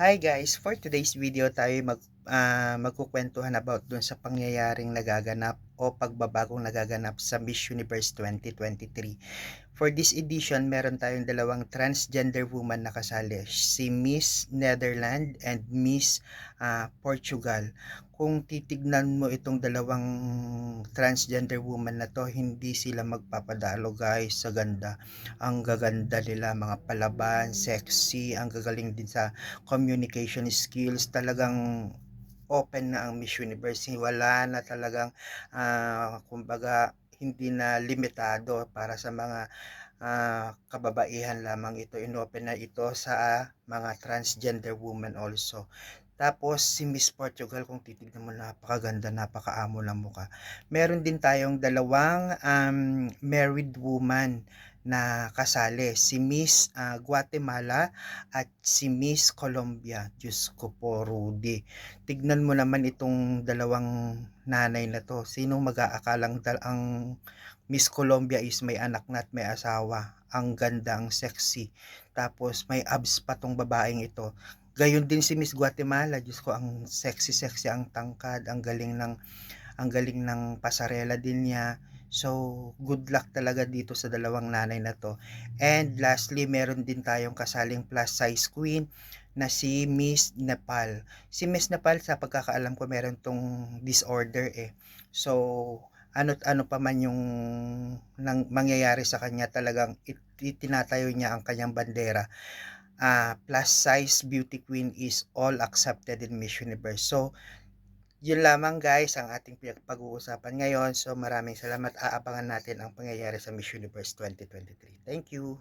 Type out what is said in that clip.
Hi guys, for today's video tayo magkukwentuhan about dun sa pangyayaring nagaganap o pagbabagong nagaganap sa Miss Universe 2023. For this edition, meron tayong dalawang transgender woman na kasali, si Miss Netherlands and Miss Portugal. Kung titignan mo itong dalawang transgender woman na to, hindi sila magpapadalo guys sa ganda. Ang gaganda nila, mga palaban, sexy, ang gagaling din sa communication skills, talagang open na ang Miss Universe. Wala na talagang kumbaga hindi na limitado para sa mga kababaihan lamang ito. Inopen na ito sa mga transgender woman also. Tapos si Miss Portugal, kung titignan mo, napakaganda, napakaamo ng mukha. Meron din tayong dalawang married woman na kasali, si Miss Guatemala at si Miss Colombia. Diyos ko po, Rudy. Tignan mo naman itong dalawang nanay na to. Sino mag-aakalang ang Miss Colombia is may anak na at may asawa. Ang ganda, ang sexy. Tapos may abs pa tong babaeng ito. Gayon din si Miss Guatemala. Diyos ko, ang sexy, ang tangkad, ang galing ng pasarela din niya. So, good luck talaga dito sa dalawang nanay na to. And lastly, meron din tayong kasaling plus size queen na si Miss Nepal. Si Miss Nepal, sa pagkakaalam ko, meron tong disorder eh. So, ano't ano pa man yung mangyayari sa kanya, talagang itinatayo niya ang kanyang bandera. Plus size beauty queen is all accepted in Miss Universe. So, yun lamang guys ang ating pag-uusapan ngayon. So maraming salamat. Aabangan natin ang pangyayari sa Miss Universe 2023. Thank you.